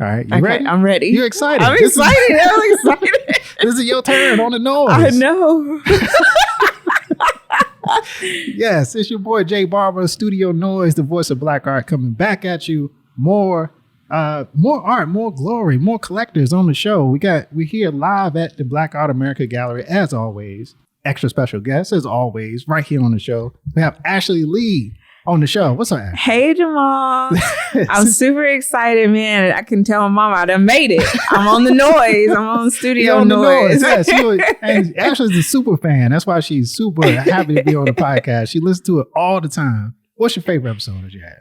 All right. You ready? I'm ready. You excited? I'm excited. This is your turn on the Noize. I know. Yes, it's your boy Jay Barber, Studio Noize, the voice of Black art, coming back at you. More art, more glory, more collectors on the show. We're here live at the Black Art America Gallery, as always. Extra special guests, as always, right here on the show. We have Ashley Lee on the show. What's up, Ashley? Hey, Jamal. I'm super excited, man. I can tell my mama I done made it. I'm on the Noize. I'm on Studio Noize. Yes, and Ashley's a super fan. That's why she's super happy to be on the podcast. She listens to it all the time. What's your favorite episode that you had?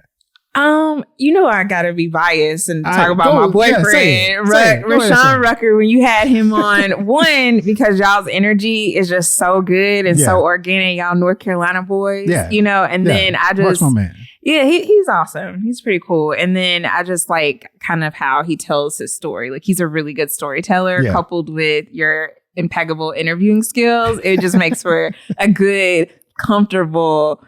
I gotta be biased and talk about my boyfriend, Rashawn Rucker, when you had him on. One, because y'all's energy is just so good and so organic, y'all North Carolina boys, and then I just, my man. Yeah, he's awesome. He's pretty cool. And then I just like kind of how he tells his story. Like, he's a really good storyteller coupled with your impeccable interviewing skills. It just makes for a good, comfortable,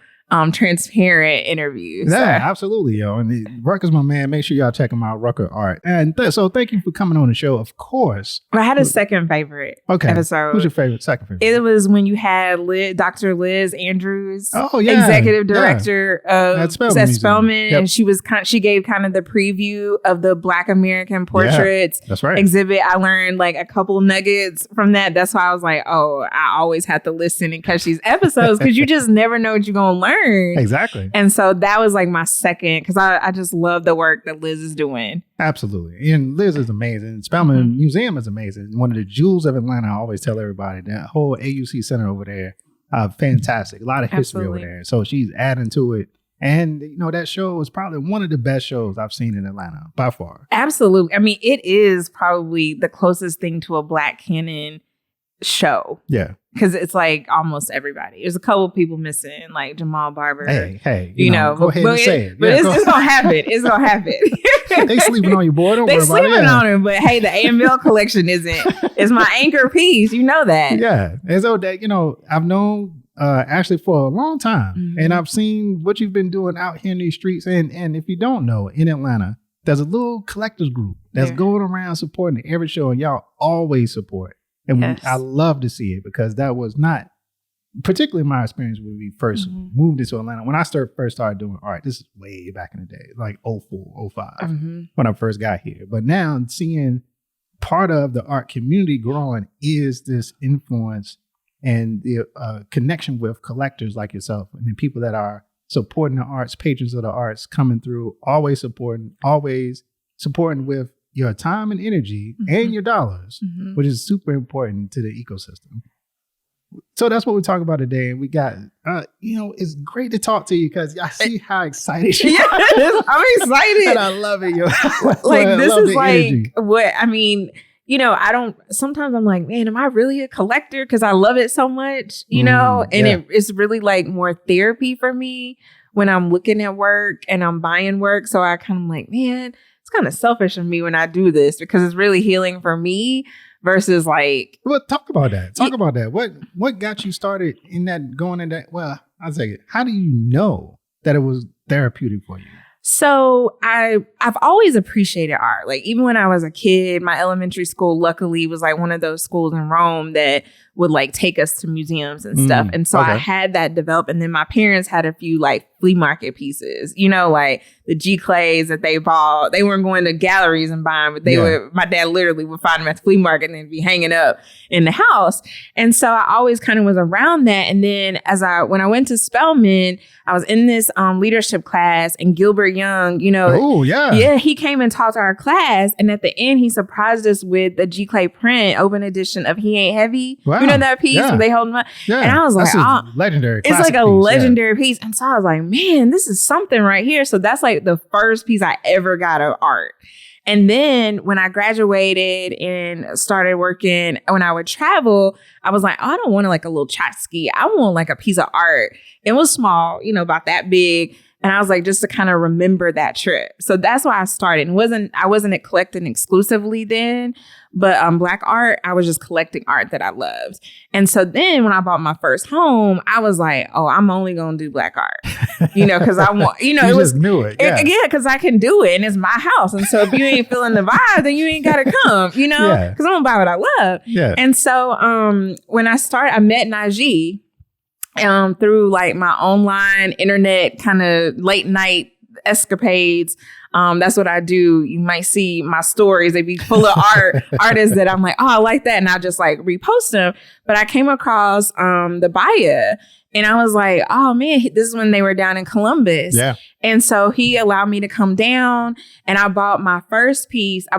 transparent interview. Yeah, absolutely, yo. And Rucker's my man. Make sure y'all check him out, Rucker Art. And so thank you for coming on the show, of course. I had a second favorite episode. Who's your second favorite? It was when you had Dr. Liz Andrews, executive director of Spelman, and she gave kind of the preview of the Black American portraits that's right. exhibit. I learned like a couple nuggets from that. That's why I was like, oh, I always have to listen and catch these episodes because you just never know what you're gonna learn. Exactly. And so that was like my second, because I just love the work that Liz is doing. Absolutely. And Liz is amazing. Spelman Museum is amazing. One of the jewels of Atlanta. I always tell everybody that whole AUC Center over there, fantastic. A lot of history over there. So she's adding to it. And, that show is probably one of the best shows I've seen in Atlanta by far. Absolutely. I mean, it is probably the closest thing to a Black canon show. Yeah. Because it's like almost everybody. There's a couple people missing, like Jamal Barber. Hey, go ahead and say it. But it's going to happen. It's going to happen. They sleeping on you, boy. Don't worry about it. They sleeping on him. But hey, the AML collection is my anchor piece. You know that. Yeah. And so that, I've known Ashley for a long time. And I've seen what you've been doing out here in these streets. And if you don't know, in Atlanta, there's a little collectors group that's going around supporting every show. And y'all always support. And I love to see it, because that was not particularly my experience when we first moved into Atlanta. When I first started doing art, this is way back in the day, like 04, 05, when I first got here. But now seeing part of the art community growing is this influence and the connection with collectors like yourself, and the people that are supporting the arts, patrons of the arts, coming through, always supporting with your time and energy and your dollars, which is super important to the ecosystem. So that's what we're talking about today. And we got, it's great to talk to you, because I see how excited you are. I'm excited. And I love it, yo. This is like energy. What, I mean, sometimes I'm like, man, am I really a collector? Because I love it so much, and it's really like more therapy for me when I'm looking at work and I'm buying work. So I kind of like, man, it's kind of selfish of me when I do this, because it's really healing for me versus like. Well, talk about that. What got you started in that, going in that? Well, I'll say it. How do you know that it was therapeutic for you? So I've always appreciated art. Like, even when I was a kid, my elementary school luckily was like one of those schools in Rome that would like take us to museums and stuff. And so I had that develop. And then my parents had a few like flea market pieces, like the G clays that they bought. They weren't going to galleries and buying, but my dad literally would find them at the flea market and then be hanging up in the house. And so I always kind of was around that. And then when I went to Spelman, I was in this leadership class, and Gilbert Young, he came and taught our class. And at the end, he surprised us with the G clay print, open edition of He Ain't Heavy. Wow. You know that piece where they hold him up? Yeah. And I was like, legendary. It's like a legendary piece. And so I was like, man, this is something right here. So that's like the first piece I ever got of art. And then when I graduated and started working, when I would travel, I was like, I don't want like a little tchotchke. I want like a piece of art. It was small, about that big. And I was like, just to kind of remember that trip. So that's why I started. I wasn't collecting exclusively then, but Black art, I was just collecting art that I loved. And so then when I bought my first home, I was like, oh, I'm only going to do Black art, because I want, you it was just knew it. Yeah, because I can do it and it's my house. And so if you ain't feeling the vibe, then you ain't got to come, because I'm going to buy what I love. Yeah. And so when I started, I met Noize through like my online internet kind of late night escapades. That's what I do. You might see my stories. They be full of artists that I'm like, oh, I like that. And I just like repost them. But I came across the buyer and I was like, oh man, this is when they were down in Columbus. Yeah. And so he allowed me to come down and I bought my first piece. I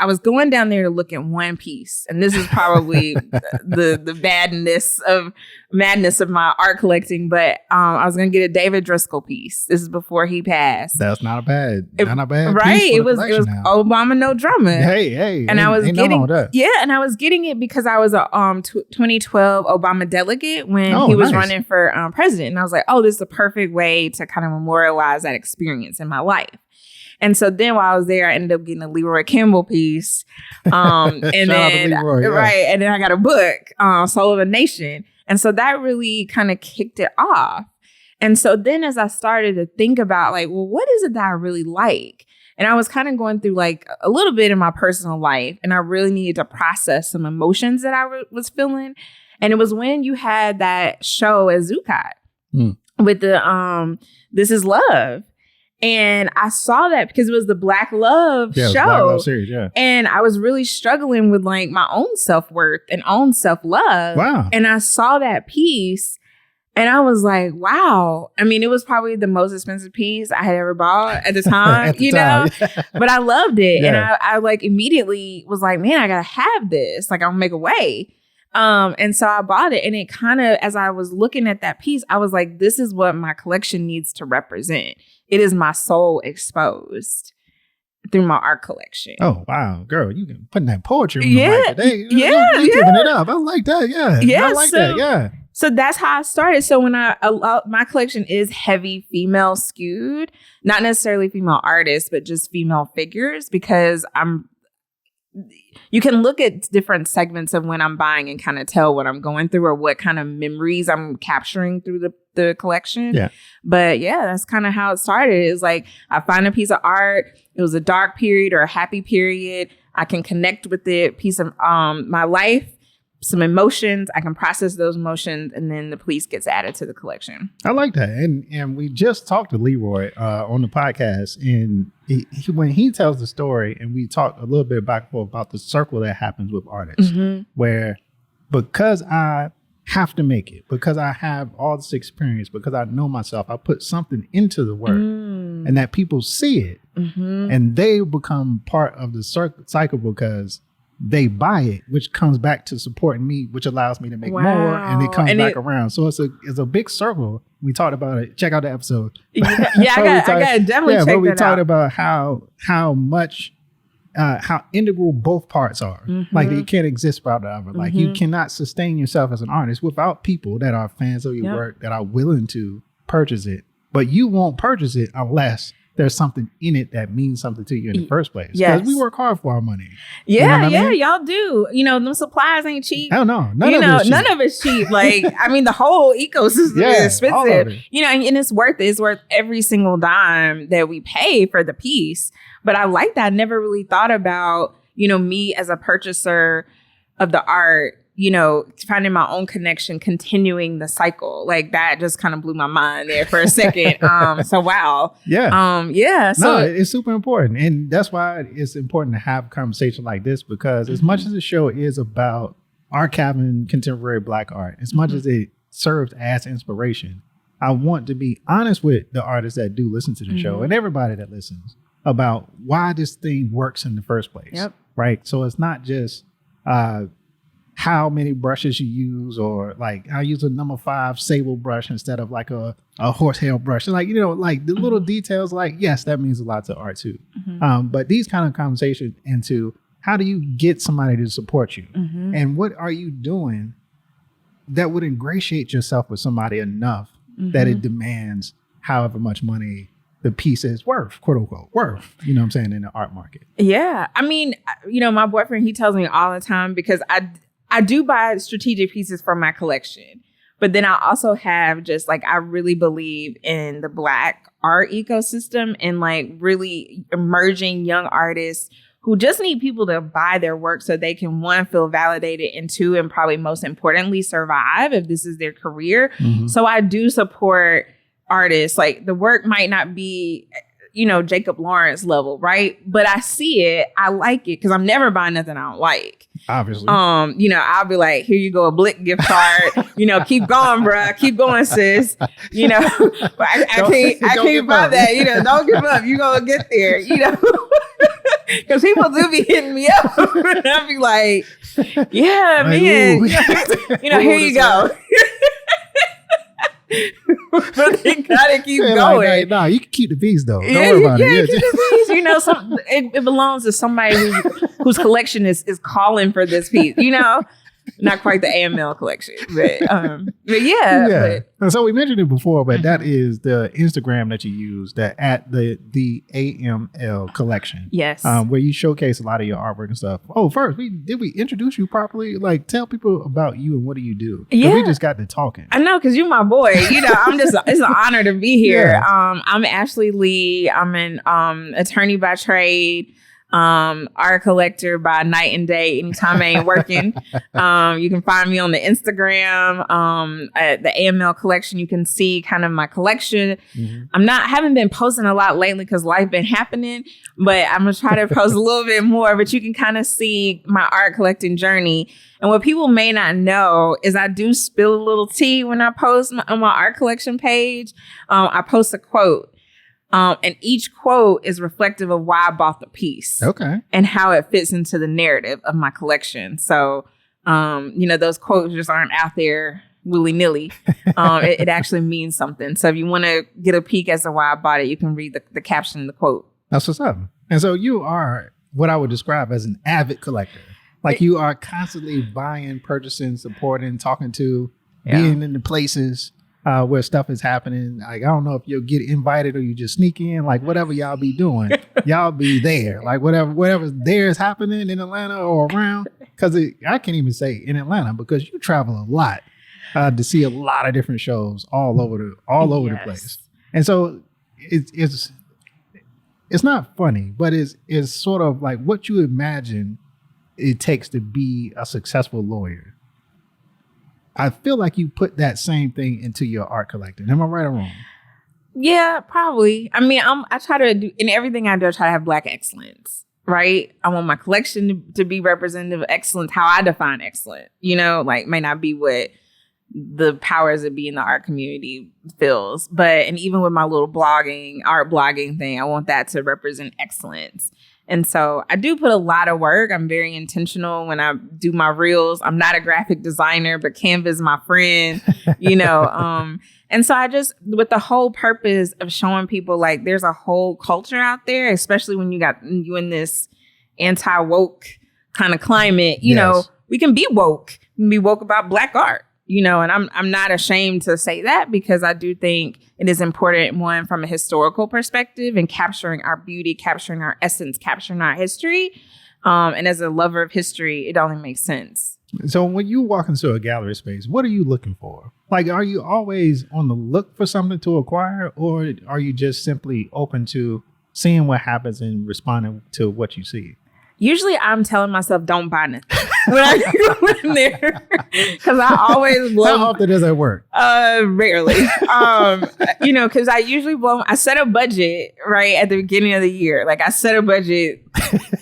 was going down there to look at one piece. And this is probably the madness of my art collecting. But I was going to get a David Driskell piece. This is before he passed. That's not a bad right. Piece It was Obama No Drummer. Hey. And I was getting and I was getting it because I was a 2012 Obama delegate when he was running for president. And I was like, oh, this is a perfect way to kind of memorialize that experience in my life. And so then while I was there, I ended up getting a Leroy Campbell piece. And then Leroy, right. And then I got a book, Soul of a Nation. And so that really kind of kicked it off. And so then as I started to think about like, well, what is it that I really like? And I was kind of going through like a little bit in my personal life and I really needed to process some emotions that I was feeling. And it was when you had that show at Zucot with the This Is Love. And I saw that because it was the Black Love show. Black Love series, yeah. And I was really struggling with like my own self-worth and own self-love. Wow. And I saw that piece and I was like, wow. I mean, it was probably the most expensive piece I had ever bought at the time, know, but I loved it. Yeah. And I like immediately was like, man, I got to have this. Like, I'll make a way. And so I bought it and it kind of, as I was looking at that piece, I was like, this is what my collection needs to represent. It is my soul exposed through my art collection. Oh, wow. Girl, you can put that poetry in the mic today. You're giving it up. I like that. Yeah. I like that. Yeah. So that's how I started. So when my collection is heavy female skewed, not necessarily female artists, but just female figures, because you can look at different segments of when I'm buying and kind of tell what I'm going through or what kind of memories I'm capturing through the collection. Yeah. But yeah, that's kind of how it started. It's like I find a piece of art. It was a dark period or a happy period. I can connect with the piece of my life, some emotions. I can process those emotions, and then the piece gets added to the collection. I like that. And we just talked to Leroy on the podcast, and when he tells the story, and we talked a little bit back and forth about the circle that happens with artists, where because I have to make it, because I have all this experience, because I know myself, I put something into the work, and that people see it, and they become part of the cycle because they buy it, which comes back to supporting me, which allows me to make more, and it comes back around. So it's a big circle. We talked about it. Check out the episode. I got to definitely check that out. We talked about how much how integral both parts are. Like you can't exist without the other. Like you cannot sustain yourself as an artist without people that are fans of your work, that are willing to purchase it. But you won't purchase it unless there's something in it that means something to you in the first place. Because we work hard for our money. Yeah, y'all do. Them supplies ain't cheap. Hell no. None of it's cheap. Like, I mean, the whole ecosystem is expensive. And it's worth it. It's worth every single dime that we pay for the piece. But I like that. I never really thought about, me as a purchaser of the art, finding my own connection, continuing the cycle. Like that just kind of blew my mind there for a second. So wow. Yeah. So it's super important. And that's why it's important to have a conversation like this, because as much as the show is about archiving contemporary Black art, as much as it serves as inspiration, I want to be honest with the artists that do listen to the show and everybody that listens about why this thing works in the first place. Yep. Right. So it's not just how many brushes you use, or like I use a number 5 sable brush instead of like a horsehair brush. Like, like the little details, like, yes, that means a lot to art too. But these kind of conversations into how do you get somebody to support you, and what are you doing that would ingratiate yourself with somebody enough that it demands however much money the piece is worth, quote unquote, worth, you know what I'm saying, in the art market. Yeah. I mean, my boyfriend, he tells me all the time, because I do buy strategic pieces for my collection. But then I also have just like, I really believe in the Black art ecosystem and like really emerging young artists who just need people to buy their work so they can, one, feel validated, and two, and probably most importantly, survive if this is their career. Mm-hmm. So I do support artists. Like, the work might not be, Jacob Lawrence level, right? But I see it, I like it, because I'm never buying nothing I don't like. Obviously. I'll be like, here you go, a Blick gift card. Keep going, bruh. Keep going, sis. But I can't buy that. Don't give up. You gonna get there. Because people do be hitting me up, and I'll be like, yeah, man. Here you go. But they gotta keep going. Nah, you can keep the piece though. Don't worry about it. Keep the piece. It belongs to somebody whose collection is calling for this piece. Not quite the AML collection, but yeah. And so we mentioned it before, but that is the Instagram that you use, that at the AML collection. Yes. Where you showcase a lot of your artwork and stuff. Oh, first, did we introduce you properly? Like, tell people about you and what do you do? Yeah. We just got to talking. I know, because you're my boy. It's an honor to be here. Yeah. I'm Ashley Lee. I'm an attorney by trade. Art collector by night and day. Anytime I ain't working, you can find me on the Instagram, at the AML collection. You can see kind of my collection. Mm-hmm. Haven't been posting a lot lately because life been happening, but I'm gonna try to post a little bit more. But you can kind of see my art collecting journey. And what people may not know is I do spill a little tea when I post on my art collection page. I post a quote. And each quote is reflective of why I bought the piece. Okay. And how it fits into the narrative of my collection. So, those quotes just aren't out there willy-nilly. It actually means something. So if you want to get a peek as to why I bought it, you can read the caption in the quote. That's what's up. And so you are what I would describe as an avid collector. Like, you are constantly buying, purchasing, supporting, talking to, being in the places where stuff is happening. Like, I don't know if you'll get invited or you just sneak in, like whatever y'all be doing, y'all be there. Like whatever there is happening in Atlanta or around. Because I can't even say in Atlanta, because you travel a lot to see a lot of different shows all over the place. And so it's not funny, but it's sort of like what you imagine it takes to be a successful lawyer. I feel like you put that same thing into your art collecting. Am I right or wrong? Yeah, probably. I mean, I try to do, in everything I do, I try to have Black excellence, right? I want my collection to be representative of excellence, how I define excellent, may not be what the powers that be in the art community feels. And even with my little art blogging thing, I want that to represent excellence. And so I do put a lot of work. I'm very intentional when I do my reels. I'm not a graphic designer, but Canva is my friend, And so I just, with the whole purpose of showing people like there's a whole culture out there, especially when you in this anti-woke kind of climate, we can be woke. We can be woke about Black art. And I'm not ashamed to say that, because I do think it is important, one, from a historical perspective and capturing our beauty, capturing our essence, capturing our history. And as a lover of history, it only makes sense. So when you walk into a gallery space, what are you looking for? Like, are you always on the look for something to acquire, or are you just simply open to seeing what happens and responding to what you see? Usually I'm telling myself, don't buy nothing when I go in there, because I always blow. How often does that work? Rarely. Because I usually I set a budget right at the beginning of the year. Like, I set a budget,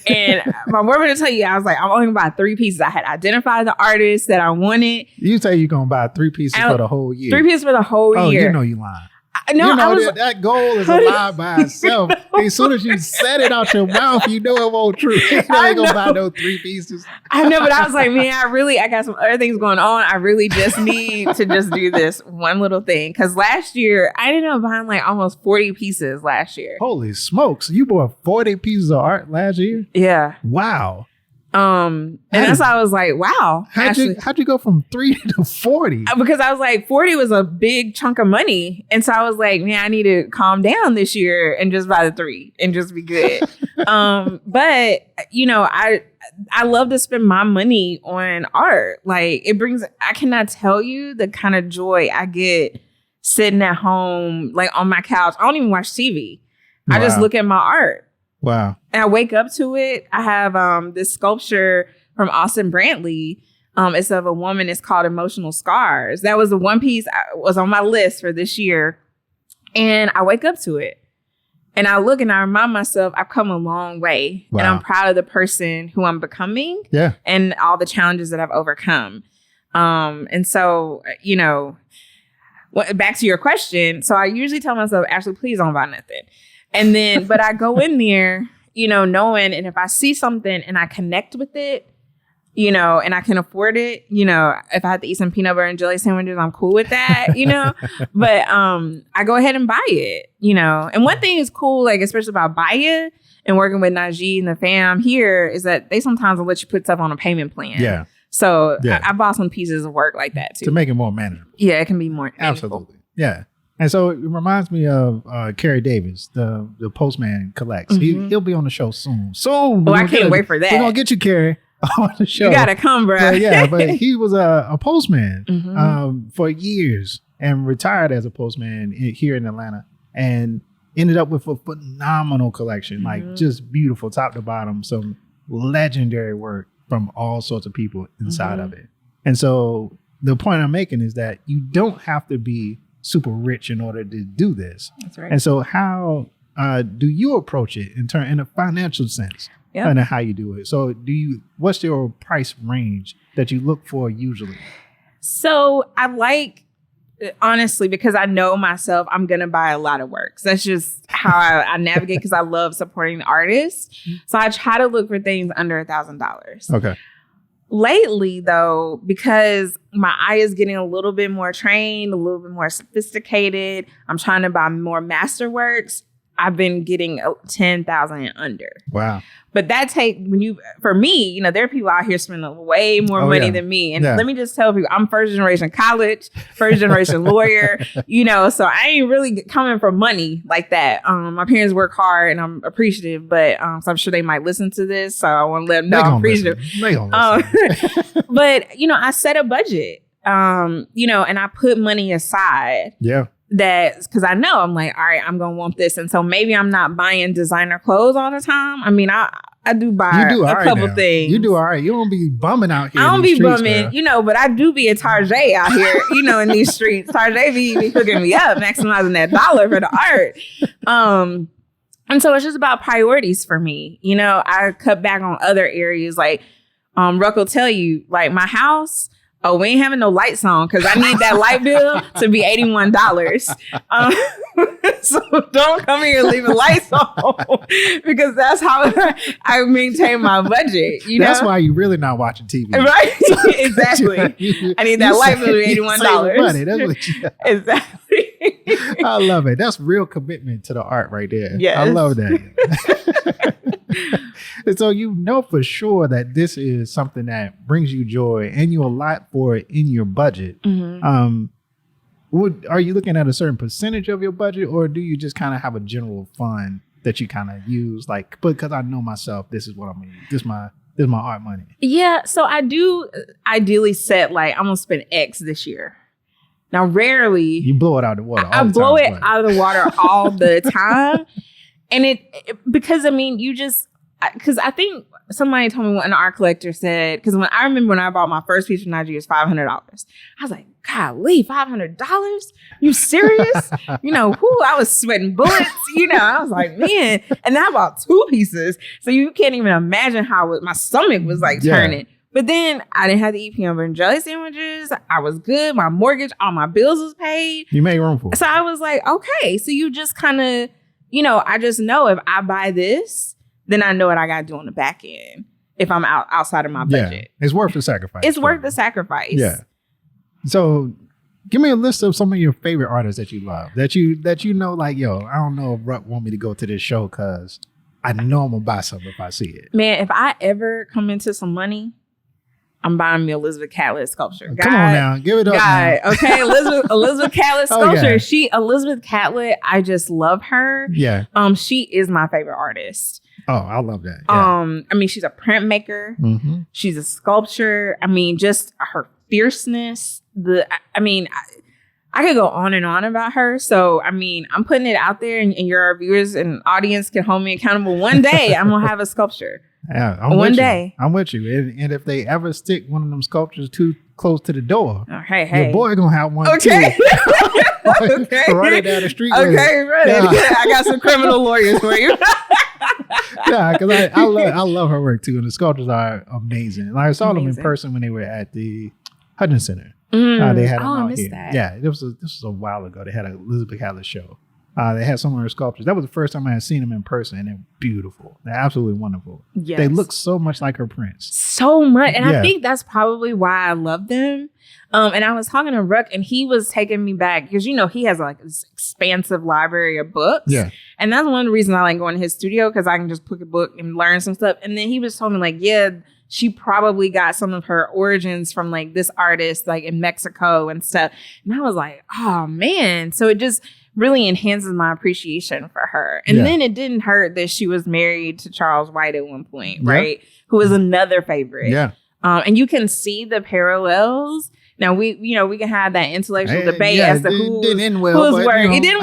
and my boyfriend will tell you, I was like, I'm only gonna buy 3 pieces. I had identified the artist that I wanted. You say you're gonna buy 3 pieces for the whole year. 3 pieces for the whole year. Oh, you lying. No, that goal is a lie by itself. As soon as you said it out your mouth, you know it won't true. You ain't gonna buy no 3 pieces. I know, but I was like, man, I got some other things going on. I really just need to just do this one little thing. Because last year, I ended up buying like almost 40 pieces last year. Holy smokes. You bought 40 pieces of art last year? Yeah. Wow. And that's why I was like, wow. How'd you go from 3 to 40? Because I was like, 40 was a big chunk of money. And so I was like, man, I need to calm down this year and just buy the 3 and just be good. But you know, I love to spend my money on art. Like I cannot tell you the kind of joy I get sitting at home, like on my couch. I don't even watch TV. Wow. I just look at my art. Wow. And I wake up to it. I have this sculpture from Austin Brantley. It's of a woman. It's called Emotional Scars. That was the one piece was on my list for this year. And I wake up to it. And I look and I remind myself I've come a long way. Wow. And I'm proud of the person who I'm becoming. Yeah. And all the challenges that I've overcome. And so, you know, back to your question. So I usually tell myself, Ashley, please don't buy nothing. And then, but I go in there, you know, knowing, and if I see something and I connect with it, you know, and I can afford it, you know, if I have to eat some peanut butter and jelly sandwiches, I'm cool with that, you know, but I go ahead and buy it, you know. And one thing is cool, like, especially about Baya and working with Noize and the fam here is that they sometimes will let you put stuff on a payment plan. Yeah. So I bought some pieces of work like that too. To make it more manageable. Yeah, it can be more manageable. Absolutely. Yeah. And so it reminds me of Kerry Davis, the postman collects. Mm-hmm. He'll be on the show soon. Oh, I can't wait for that. We're going to get you, Kerry, on the show. You got to come, bro. But he was a postman for years and retired as a postman here in Atlanta and ended up with a phenomenal collection, like just beautiful top to bottom, some legendary work from all sorts of people inside of it. And so the point I'm making is that you don't have to be super rich in order to do this. That's right. And so how do you approach it in a financial sense? Yeah. And how you do it. So what's your price range that you look for usually? So I like, honestly, because I know myself, I'm going to buy a lot of works. That's just how I navigate because I love supporting artists. So I try to look for things under $1,000. Okay. Lately, though, because my eye is getting a little bit more trained, a little bit more sophisticated, I'm trying to buy more masterworks. I've been getting 10,000 and under. Wow. But for me, you know, there are people out here spending way more money than me. And let me just tell people, I'm first generation college, first generation lawyer, you know, so I ain't really coming from money like that. My parents work hard and I'm appreciative, but so I'm sure they might listen to this. So I want to let them know I'm appreciative. But, you know, I set a budget, you know, and I put money aside. Yeah. That's because I know I'm like, all right, I'm going to want this. And so maybe I'm not buying designer clothes all the time. I mean, I do buy a couple things. You do all right. You don't be bumming out here. I don't be bumming, girl. You know, but I do be a Tarjay out here, you know, in these streets. Tarjay be hooking me up, maximizing that dollar for the art. And so it's just about priorities for me. You know, I cut back on other areas. Like Ruck will tell you, like my house, oh, we ain't having no lights on because I need that light bill to be $81. So don't come here leaving lights on because that's how I maintain my budget. You that's know? Why you're really not watching TV. Right? Exactly. I need that light bill to be $81. Money. That's what Exactly. I love it. That's real commitment to the art right there. Yes. I love that. And so you know for sure that this is something that brings you joy and you allot for it in your budget. Mm-hmm. Are you looking at a certain percentage of your budget or do you just kind of have a general fund that you kind of use? Like, because I know myself, this is what I'm going to use. This is my art money. Yeah. So I do ideally set like, I'm going to spend X this year. Now, rarely. You blow it out of the water. I blow it out of the water all the time. And because I mean, because I think somebody told me what an art collector said, because I remember when I bought my first piece from Noize, it was $500. I was like, golly, $500? You serious? You know, I was sweating bullets. You know, I was like, man. And then I bought 2 pieces. So you can't even imagine how my stomach was like turning. But then I didn't have to eat peanut butter and jelly sandwiches. I was good. My mortgage, all my bills was paid. You made room for it. So I was like, okay. So you just kind of, you know, I just know if I buy this, then I know what I got to do on the back end if I'm outside of my budget. Yeah, it's worth the sacrifice. It's worth the sacrifice. Yeah. So give me a list of some of your favorite artists that you love, that you know, like, yo, I don't know if Ruck want me to go to this show because I know I'm gonna buy something if I see it. Man, if I ever come into some money, I'm buying me Elizabeth Catlett sculpture. Come on now, give it up. Now. Okay, Elizabeth Catlett sculpture. Elizabeth Catlett, I just love her. Yeah. She is my favorite artist. Oh, I love that. Yeah. I mean, she's a printmaker. Mm-hmm. She's a sculptor. I mean, just her fierceness. I could go on and on about her. So, I mean, I'm putting it out there and your viewers and audience can hold me accountable. One day, I'm going to have a sculpture. Yeah, One day. I'm with you. And if they ever stick one of them sculptures too close to the door, hey. your boy going to have one okay. too. Okay. Running down the street. Okay, right. Yeah. I got some criminal lawyers for you. Yeah, because I love her work too. And the sculptures are amazing. Like, I saw them in person when they were at the Hudgens Center. They had them out here. That. Yeah, this was a while ago. They had an Elizabeth Catlett show. They had some of her sculptures. That was the first time I had seen them in person, and they're beautiful. They're absolutely wonderful. Yes. They look so much like her prints. So much. And I think that's probably why I love them. And I was talking to Ruck, and he was taking me back because, he has like this expansive library of books. Yeah. And that's one of the reasons I like going to his studio, because I can just pick a book and learn some stuff. And then he was telling me like, she probably got some of her origins from like this artist, like in Mexico and stuff. And I was like, oh man. So it just really enhances my appreciation for her. And then it didn't hurt that she was married to Charles White at one point, right? Who was another favorite. Yeah. And you can see the parallels. Now we can have that intellectual debate as to who's work. It didn't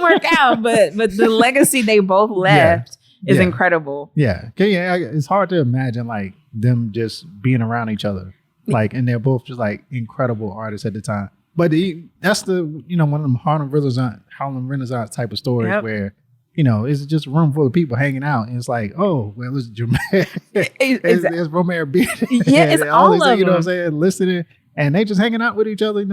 work out, but the legacy they both left is incredible. Yeah. It's hard to imagine like them just being around each other, like, and they're both just like incredible artists at the time. But that's the one of them Harlem Renaissance type of stories where it's just a room full of people hanging out, and it's like, oh well, it's Jermaine, it's Romare Beard, it's all of them. You know what I'm saying, listening. And they just hanging out with each other,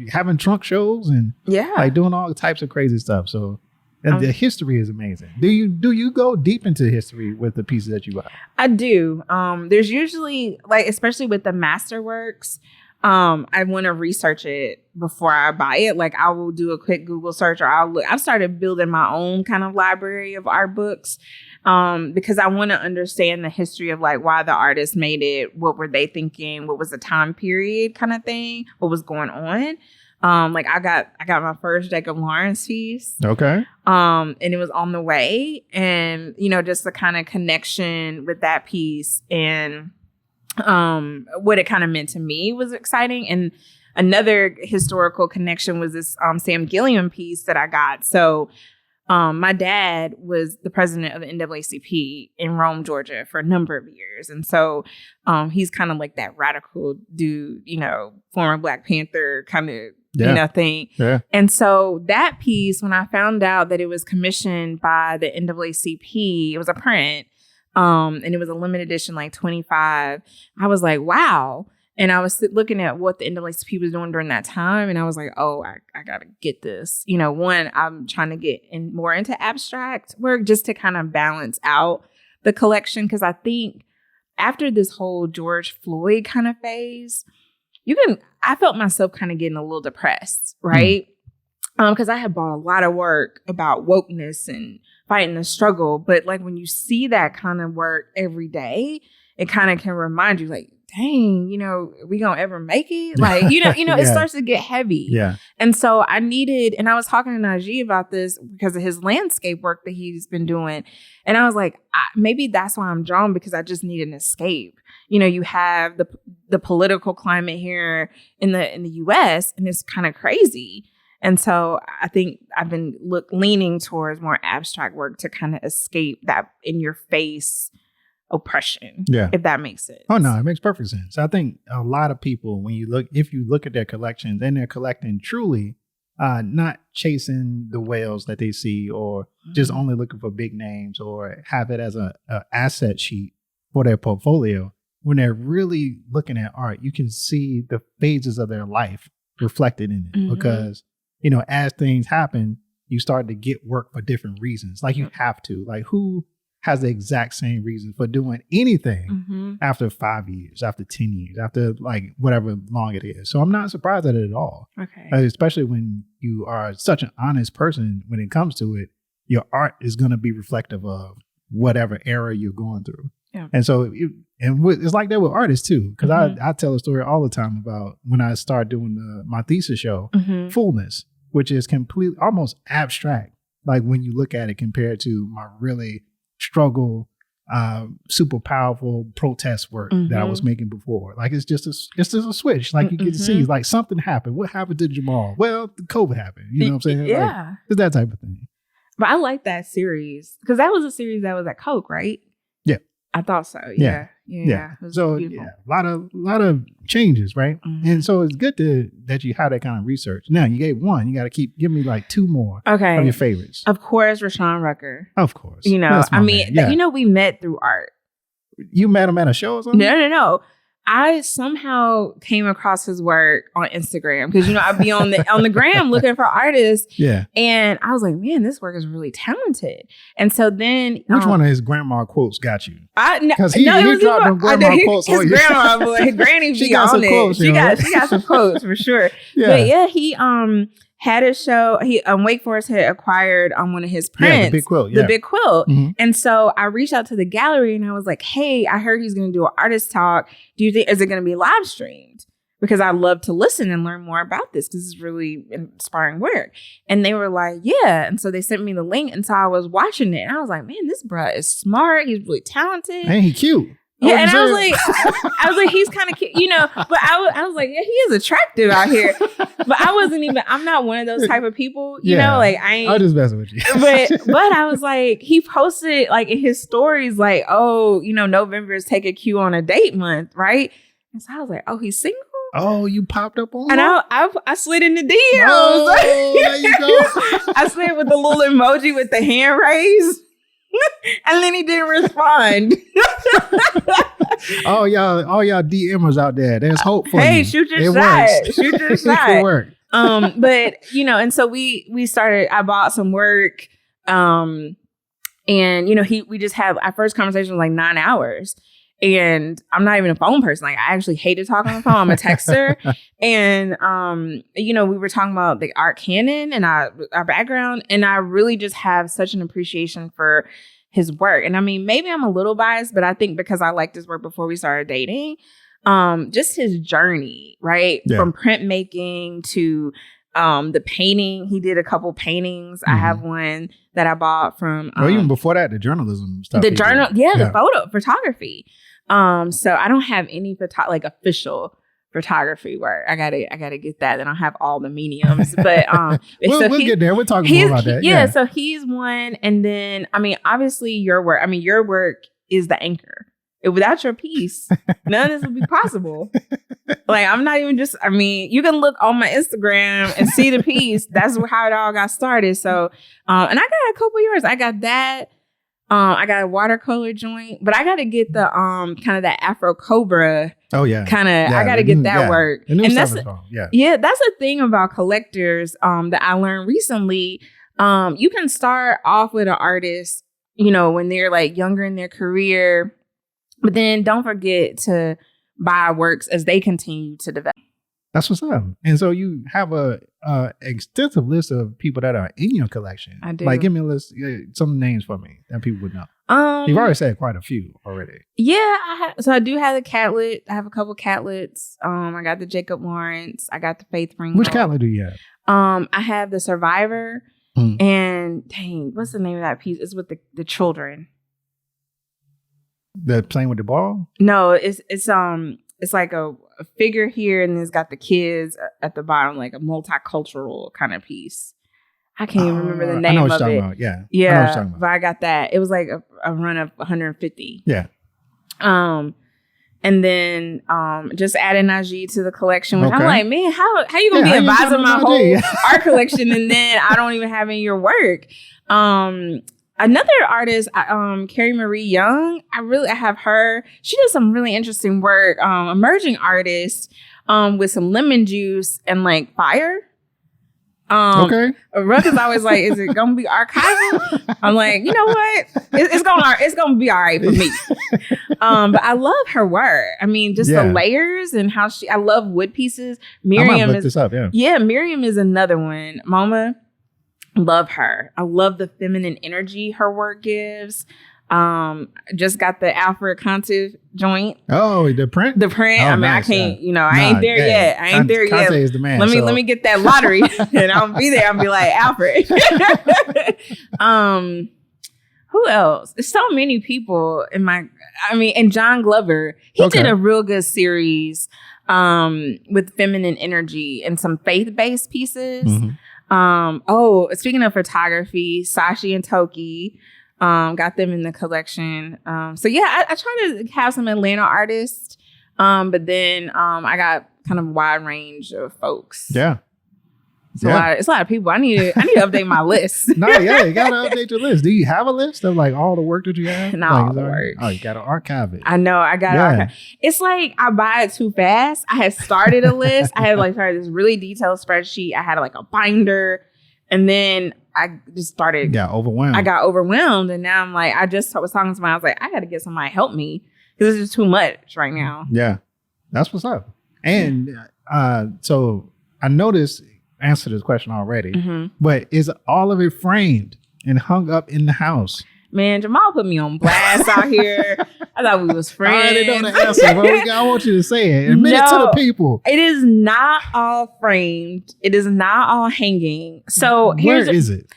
having trunk shows and like doing all types of crazy stuff. So the history is amazing. Do you go deep into history with the pieces that you buy? I do. There's usually like, especially with the masterworks, I want to research it before I buy it. Like I will do a quick Google search, or I've started building my own kind of library of art books. Because I want to understand the history of like why the artist made it, what were they thinking, what was the time period kind of thing, what was going on. Like I got my first Jacob Lawrence piece. Okay. And it was on the way, and just the kind of connection with that piece and what it kind of meant to me was exciting. And another historical connection was this Sam Gilliam piece that I got. So my dad was the president of the NAACP in Rome, Georgia for a number of years. And so he's kind of like that radical dude, former Black Panther kind of thing. Yeah. And so that piece, when I found out that it was commissioned by the NAACP, it was a print, and it was a limited edition, like 25. I was like, wow. And I was looking at what the NAACP was doing during that time. And I was like, oh, I got to get this. One, I'm trying to get more into abstract work just to kind of balance out the collection. Because I think after this whole George Floyd kind of phase, I felt myself kind of getting a little depressed, right? Because I had bought a lot of work about wokeness and fighting the struggle. But like when you see that kind of work every day, it kind of can remind you like, dang, we gonna ever make it? Like, it starts to get heavy. Yeah. And so I was talking to Noize about this because of his landscape work that he's been doing. And I was like, maybe that's why I'm drawn, because I just need an escape. You have the political climate here in the US, and it's kind of crazy. And so I think I've been leaning towards more abstract work to kind of escape that in your face oppression, if that makes sense. Oh no, it makes perfect sense. I think a lot of people, if you look at their collections, and they're collecting truly, not chasing the whales that they see, or just only looking for big names, or have it as a asset sheet for their portfolio. When they're really looking at art, you can see the phases of their life reflected in it, because as things happen, you start to get work for different reasons. Like you have to, like who has the exact same reason for doing anything after 5 years, after 10 years, after like whatever long it is. So I'm not surprised at it at all. Okay. Especially when you are such an honest person when it comes to it, your art is going to be reflective of whatever era you're going through. Yeah. And so it's like that with artists too, because I tell a story all the time about when I started doing my thesis show, Fullness, which is completely almost abstract. Like when you look at it compared to my really struggle, super powerful protest work that I was making before. Like it's just a switch. Like you get to see like something happened. What happened to Jamal? Well, COVID happened. You know what I'm saying? Yeah. Like, it's that type of thing. But I like that series because that was a series that was at Coke, right? Yeah. I thought so. Yeah. So beautiful. a lot of changes, right? And so it's good that you have that kind of research. Now you gave one. You got to give me like two more of your favorites. Of course, Rashawn Rucker. Of course. You know, we met through art. You met him at a show or something? No. I somehow came across his work on Instagram because, I'd be on the gram looking for artists. Yeah. And I was like, man, this work is really talented. And so then. Which one of his grandma quotes got you? Because he dropped them grandma quotes on you. His grandma, boy, Granny she got some quotes. She got some quotes for sure. Yeah. But yeah, he had a show. He Wake Forest had acquired one of his prints. The big quilt. The big quilt. And so I reached out to the gallery and I was like, hey, I heard he's going to do an artist talk. Do you think, is it going to be live streamed? Because I love to listen and learn more about this because it's really inspiring work. And they were like, yeah. And so they sent me the link. And so I was watching it and I was like, man, this bruh is smart. He's really talented. And he cute. Yeah, and I was like, he's kind of cute, but I was like, yeah, he is attractive out here. But I'm not one of those type of people, like I ain't. I'll just mess with you. but I was like, he posted like in his stories, like, oh, November is Take a Cue on a Date month, right? And so I was like, oh, he's single? Oh, you popped up on and I slid in the DMs. Oh, there you go. I slid with the little emoji with the hand raised. And then he didn't respond. all y'all DMers out there, there's hope for you. Hey, shoot your shot. Shoot your shot. It work. But and so we started. I bought some work, and we just had our first conversation was like 9 hours. And I'm not even a phone person. Like I actually hate to talk on the phone. I'm a texter. And, we were talking about the art canon and our background. And I really just have such an appreciation for his work. And I mean, maybe I'm a little biased, but I think because I liked his work before we started dating, just his journey, right? Yeah. From printmaking to the painting. He did a couple paintings. I have one that I bought from even before that, the journalism stuff. The photo photography. So I don't have any official photography work. I gotta get that. Then I'll have all the mediums. But we'll get there. We'll talk more about that. Yeah. So he's one, and then obviously your work. Your work is the anchor. Without your piece, none of this would be possible. Like I'm not even you can look on my Instagram and see the piece. That's how it all got started. So, and I got a couple years. I got that. I got a watercolor joint, but I got to get the kind of that Afro Cobra. Oh yeah, kind of. Yeah, I got to get that work. And that's that's the thing about collectors that I learned recently. You can start off with an artist, when they're like younger in their career. But then don't forget to buy works as they continue to develop. That's what's up. And so you have a extensive list of people that are in your collection. I do. Like, give me a list, some names for me that people would know. You've already said quite a few already. Yeah, I do have the Catlett. I have a couple Catletts. I got the Jacob Lawrence. I got the Faith Ringgold. Which Catlett do you have? I have the Survivor. And dang, what's the name of that piece? It's with the children. The playing with the ball? No, it's like a figure here, and it's got the kids at the bottom, like a multicultural kind of piece. I can't even remember the name I know what of you're talking it. About. Yeah, yeah. I know what you're talking about. But I got that. It was like a run of 150. Yeah. And then just adding Najee to the collection, which I'm like, man, how you gonna be advising my whole art collection, and then I don't even have any of your work. Another artist, Kerry Young, I have her. She does some really interesting work. Emerging artist with some lemon juice and like fire. Okay. Ruck is always like, is it gonna be archival? I'm like, you know what? It's gonna be all right for me. But I love her work. I mean, just the layers and how I love wood pieces. Miriam look this up, Miriam is another one. Mama. Love her. I love the feminine energy her work gives. Just got the Alfred Conte joint. Oh, the print? The print. Oh, I mean, nice, I can't, I ain't there yet. I ain't there yet. Conte is the man. Let me get that lottery and I'll be there. I'll be like, Alfred. Who else? There's so many people and John Glover. He did a real good series with feminine energy and some faith-based pieces. Speaking of photography, Sashi and Toki, got them in the collection. So yeah, I try to have some Atlanta artists, but then I got kind of a wide range of folks. Yeah. It's a lot of people. I need to update my list. No, yeah, you gotta update your list. Do you have a list of like all the work that you have? Not all the work. Oh, you gotta archive it. I know. I got to archive. It's like I buy it too fast. I had started a list. I had started this really detailed spreadsheet. I had a binder, and then I just started. Yeah, overwhelmed. I got overwhelmed, and now I'm like, I just was talking to somebody. I was like, I got to get somebody to help me because it's just too much right now. Yeah, that's what's up. And so I noticed. Answer this question already, but is all of it framed and hung up in the house? Man, Jamal put me on blast out here. I thought we was friends. I already know the answer, bro. I want you to say it. Admit it to the people. It is not all framed. It is not all hanging. So where is it?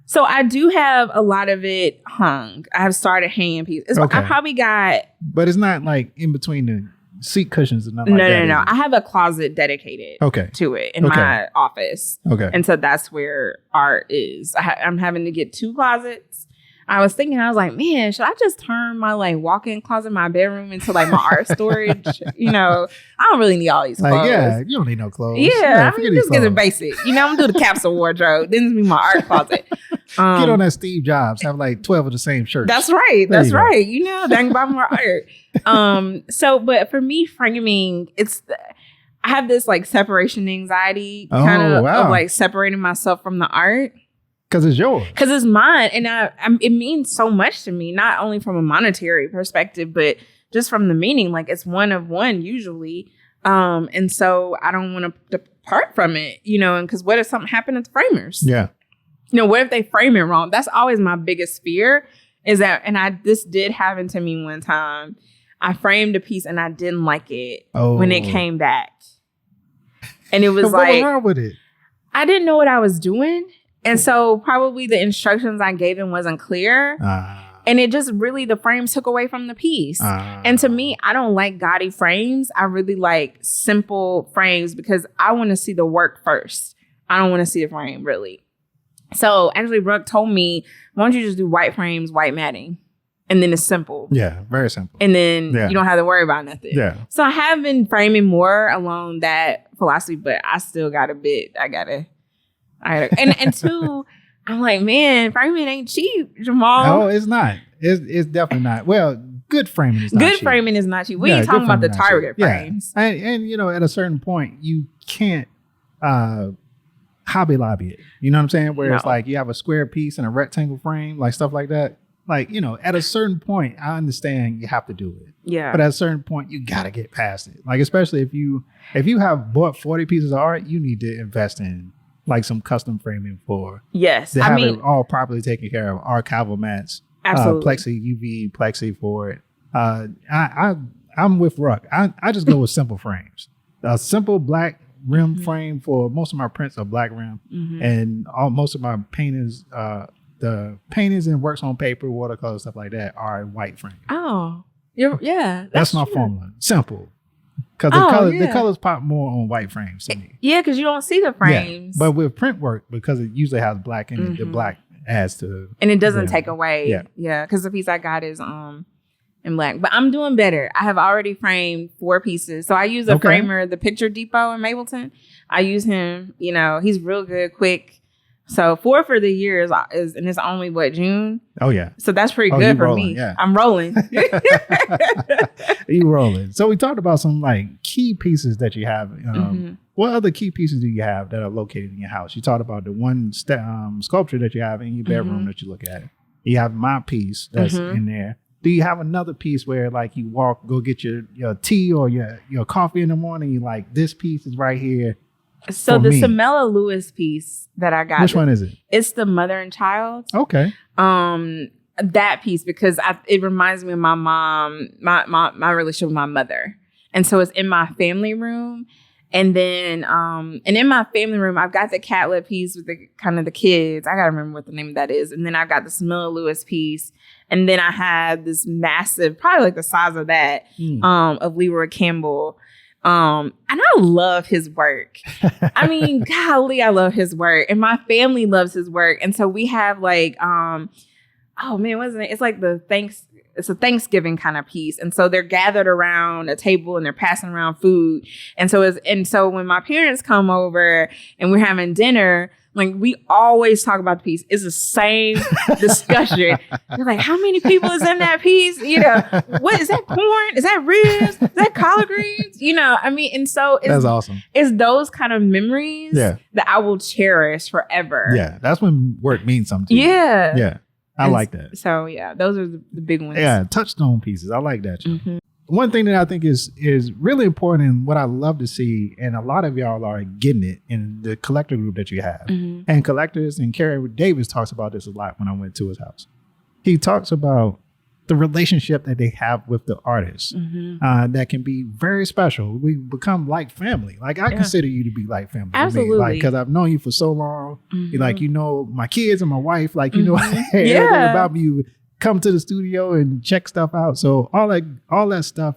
So I do have a lot of it hung. I have started hanging pieces. I probably got, but it's not in between the seat cushions and nothing like that. No. I have a closet dedicated to it in my office. Okay. And so that's where art is. I'm having to get 2 closets. I was like, man, should I just turn my walk-in closet in my bedroom into my art storage? I don't really need all these clothes. Yeah, you don't need no clothes. Yeah, just get it basic. I'm gonna do the capsule wardrobe. Then it's be my art closet. Get on that Steve Jobs. Have 12 of the same shirts. That's right. That's right. Then buy more art. But for me, framing, I have this separation anxiety of separating myself from the art. Because it's yours. Because it's mine. And it means so much to me, not only from a monetary perspective, but just from the meaning. It's one of one usually. And so I don't want to depart from it, and because what if something happened to the framers? Yeah. What if they frame it wrong? That's always my biggest fear is that, this did happen to me one time. I framed a piece and I didn't like it when it came back. And it was what was wrong with it? I didn't know what I was doing. And so probably the instructions I gave him wasn't clear. And it just really, the frames took away from the piece. And to me, I don't like gaudy frames. I really like simple frames because I want to see the work first. I don't want to see the frame, really. So actually, Brooke told me, why don't you just do white frames, white matting? And then it's simple. Yeah, very simple. And then you don't have to worry about nothing. Yeah. So I have been framing more along that philosophy, but I still got a bit. And 2, I'm like, man, framing ain't cheap, Jamal. No, it's not. It's definitely not. Well, good framing is not cheap. Good framing is not cheap. We ain't talking about the Target frames. Yeah. And at a certain point, you can't Hobby Lobby it. You know what I'm saying? Where it's you have a square piece and a rectangle frame, stuff like that. At a certain point, I understand you have to do it. Yeah. But at a certain point, you got to get past it. Especially if you have bought 40 pieces of art, you need to invest in some custom framing for. Yes. To have it all properly taken care of. Archival mats. Absolutely. Plexi, UV, plexi for it. I'm with Ruck. I just go with simple frames. A simple black rim frame for most of my prints are black rim. And most of my paintings, the paintings and works on paper, watercolor, stuff like that are white frame. Oh, that's my formula. Simple. Because the colors pop more on white frames to me. Yeah, because you don't see the frames. Yeah. But with print work, because it usually has black in it, the black adds to. And it doesn't take away. Yeah. Because the piece I got is in black. But I'm doing better. I have already framed 4 pieces. So I use a framer, the Picture Depot in Mableton. I use him. He's real good, quick. So 4 for the year is and it's only June. Oh yeah. So that's pretty good for me. Yeah. I'm rolling. You rolling. So we talked about some key pieces that you have. What other key pieces do you have that are located in your house? You talked about the one sculpture that you have in your bedroom that you look at. You have my piece that's in there. Do you have another piece where you go get your tea or your coffee in the morning? You this piece is right here. So the Samella Lewis piece that I got. Which one is it? It's the Mother and Child. Okay. that piece, because it reminds me of my mom, my relationship with my mother. And so it's in my family room. And then, and in my family room, I've got the Catlett piece with the kind of the kids. I gotta remember what the name of that is. And then I've got the Samella Lewis piece. And then I have this massive, probably like the size of that, of Leroy Campbell. And I love his work. I mean, golly, I love his work. And my family loves his work. And so we have like, oh man, wasn't it? It's like it's a Thanksgiving kind of piece. And so they're gathered around a table and they're passing around food. And so when my parents come over and we're having dinner, like we always talk about the piece. It's the same discussion. They're like, how many people is in that piece? You know, what is that, corn? Is that ribs? Is that collard greens? You know, I mean, and so that's awesome. It's those kind of memories that I will cherish forever. Yeah. That's when work means something to you. Yeah. Yeah. I like that. So yeah, those are the big ones. Yeah, touchstone pieces. I like that. One thing that I think is really important and what I love to see, and a lot of y'all are getting it in the collector group that you have. And collectors, and Kerry Davis talks about this a lot when I went to his house. He talks about the relationship that they have with the artists that can be very special. We become like family. Like I consider you to be like family. Absolutely. Like, because I've known you for so long. Like, you know, my kids and my wife, like, you know, everything about me. You come to the studio and check stuff out. So all that stuff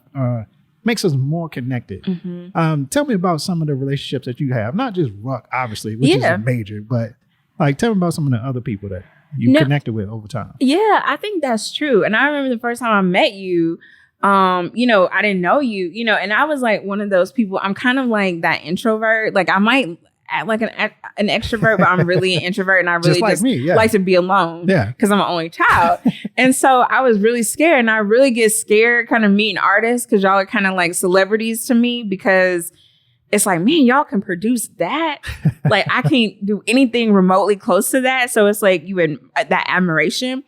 makes us more connected. Tell me about some of the relationships that you have, not just Ruck, obviously, which is major, but like, tell me about some of the other people that you connected with over time. Yeah, I think that's true. And I remember the first time I met you, you know, I didn't know you, you know, and I was like one of those people, I'm kind of like that introvert. Like I might act like an extrovert, but I'm really an introvert, and I really just like to be alone because I'm an only child. And so I was really scared, and I really get scared kind of meeting artists because y'all are kind of like celebrities to me, because it's like, man, y'all can produce that. Like I can't do anything remotely close to that. So it's like you had that admiration.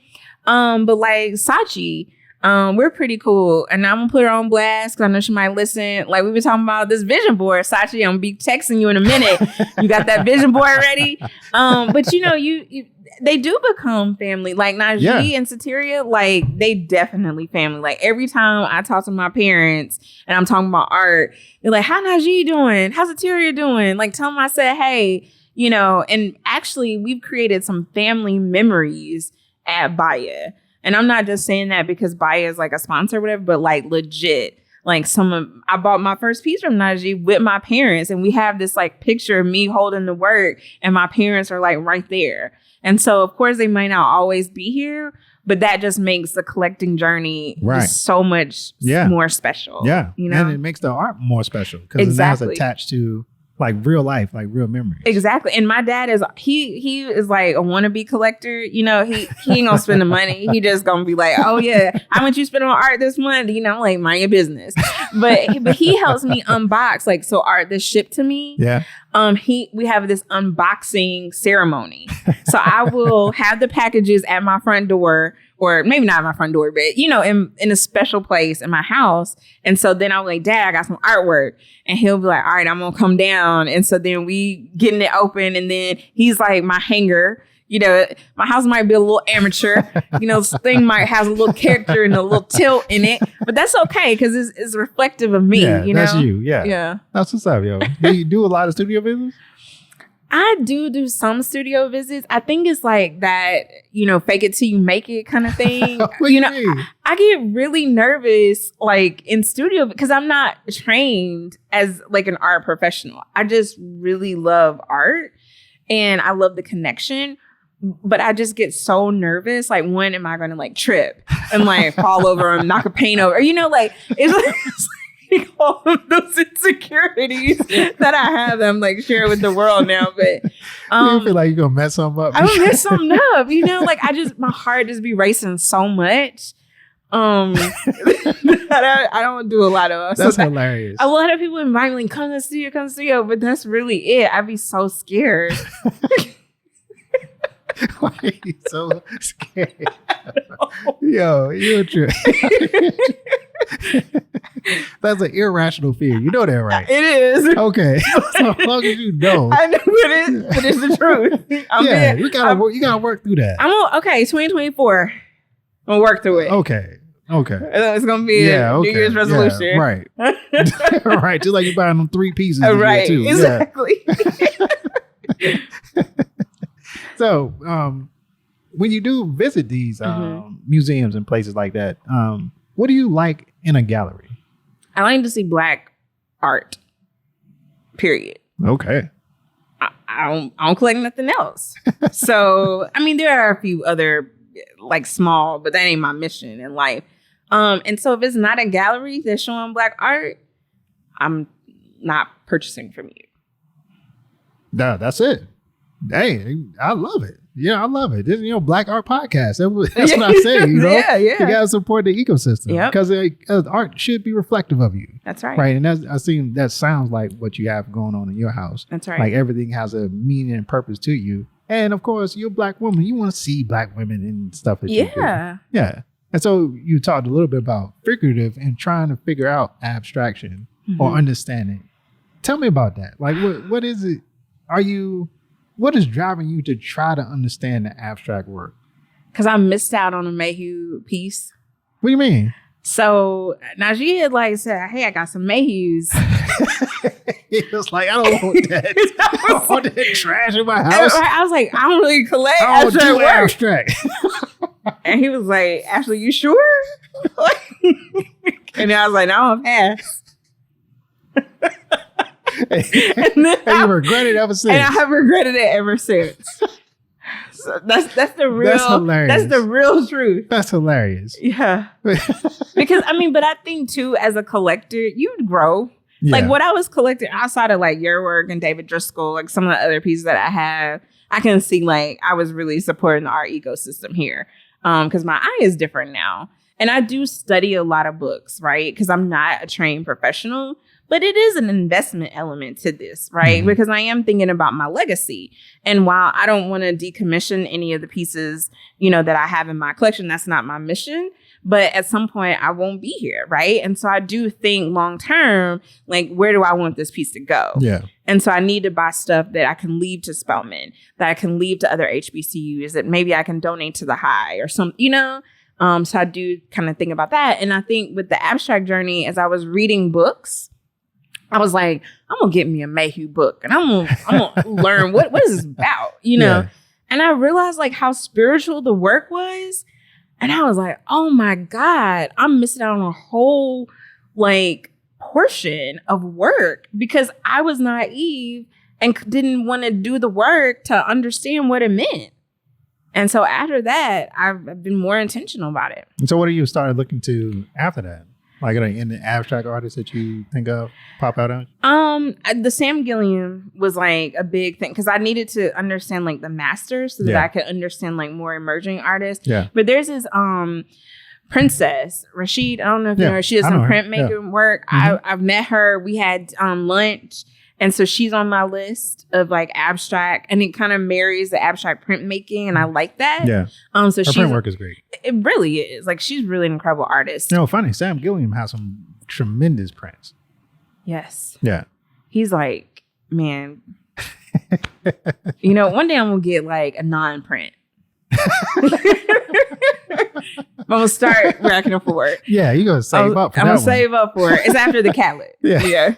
But like Sachi, we're pretty cool. And I'm gonna put her on blast because I know she might listen. Like we were talking about this vision board. Sachi, I'm gonna be texting you in a minute. You got that vision board ready? But you know, you they do become family. Like Najee and Sateria, like they definitely family. Like every time I talk to my parents and I'm talking about art, they're like, how Najee doing? How's Sateria doing? Like tell them I said, hey, you know, and actually we've created some family memories at Baya. And I'm not just saying that because Baya is like a sponsor or whatever, but like legit. Like I bought my first piece from Najee with my parents, and we have this like picture of me holding the work and my parents are like right there. And so of course they might not always be here, but that just makes the collecting journey just so much more special. Yeah. You know? And it makes the art more special because now it's attached to like real life, like real memories. Exactly. And my dad is, he is like a wannabe collector. You know, he ain't gonna spend the money. He just gonna be like, oh yeah, how much you spend on art this month? You know, like mind your business. But he helps me unbox, like, so art that's shipped to me. Yeah. We have this unboxing ceremony. So I will have the packages at my front door, or maybe not at my front door, but you know, in a special place in my house. And so then I'm like, Dad, I got some artwork. And he'll be like, all right, I'm gonna come down. And so then we getting it open, and then he's like my hanger. You know, my house might be a little amateur. You know, this thing might have a little character and a little tilt in it, but that's okay because it's reflective of me. Yeah, you know? That's you. Yeah, yeah. That's what's up, yo. Do you do a lot of studio visits? I do some studio visits. I think it's like that, you know, fake it till you make it kind of thing. You know, I get really nervous like in studio because I'm not trained as like an art professional. I just really love art and I love the connection. But I just get so nervous. Like, when am I going to like trip and like fall over and knock a paint over? You know, like it's like all of those insecurities that I have. I'm like share with the world now. But you feel like you're gonna mess something up. I'm gonna mess something up. You know, like my heart just be racing so much. That I don't do a lot of. That's hilarious. A lot of people invite me, like, come to the studio, but that's really it. I'd be so scared. Why are you so scared? Yo, you're true. That's an irrational fear. You know that, right? It is. Okay. So as long as you know. I know it is, but it's the truth. You gotta work through that. Okay, 2024. I'm gonna work through it. Okay. It's gonna be a New Year's resolution. Yeah, right. Right. Just like you're buying them 3 pieces. Right. Too. Exactly. Yeah. So, when you do visit these museums and places like that, what do you like in a gallery? I like to see Black art. Period. Okay. I don't collect nothing else. So, I mean, there are a few other like small, but that ain't my mission in life. And so if it's not a gallery that's showing Black art, I'm not purchasing from you. That's it. Hey, I love it. Yeah, I love it. This, Black Art Podcast. That's what I say. Yeah. You gotta support the ecosystem because art should be reflective of you. That's right. Right, and that sounds like what you have going on in your house. That's right. Like everything has a meaning and purpose to you. And of course, you're a Black woman. You want to see Black women and stuff that you do. Yeah. And so you talked a little bit about figurative and trying to figure out abstraction or understanding. Tell me about that. Like, what is it? What is driving you to try to understand the abstract work? Because I missed out on a Mayhew piece. What do you mean? So now she had said, "Hey, I got some Mayhews." It was like, I don't want that. I don't want that trash in my house. I was like, I don't really collect abstract work. And he was like, "Ashley, you sure?" And I was like, "No, I'll pass." And you regret it ever since. And I have regretted it ever since. So that's the real. That's hilarious. That's the real truth. That's hilarious. Yeah. Because but I think too, as a collector, you'd grow. Yeah. Like what I was collecting outside of like your work and David Driskell, like some of the other pieces that I have, I can see like I was really supporting the art ecosystem here. Because my eye is different now. And I do study a lot of books, right? Because I'm not a trained professional. But it is an investment element to this, right? Mm-hmm. Because I am thinking about my legacy. And while I don't want to decommission any of the pieces, that I have in my collection, that's not my mission. But at some point, I won't be here, right? And so I do think long term, like, where do I want this piece to go? Yeah. And so I need to buy stuff that I can leave to Spelman, that I can leave to other HBCUs, that maybe I can donate to the High or something, So I do kind of think about that. And I think with the abstract journey, as I was reading books, I was like, I'm gonna get me a Mayhew book and I'm gonna learn what is this about, Yeah. And I realized like how spiritual the work was. And I was like, oh my God, I'm missing out on a whole like portion of work because I was naive and didn't want to do the work to understand what it meant. And so after that, I've been more intentional about it. And so what do you started looking to after that? Like any abstract artists that you think of pop out on? The Sam Gilliam was like a big thing because I needed to understand like the masters so that I could understand like more emerging artists. Yeah. But there's this Princess Rashid. I don't know if you know her. She does some printmaking work. Mm-hmm. I've met her. We had lunch. And so she's on my list of like abstract, and it kind of marries the abstract printmaking, and I like that. Yeah. So her print work is great. It really is. Like she's really an incredible artist. Funny. Sam Gilliam has some tremendous prints. Yes. Yeah. He's like, man. One day I'm gonna get like a non-print. I'm gonna start racking up for it. Yeah, you gonna save up for I'm that gonna save up for it. It's after the Catlett. Yeah.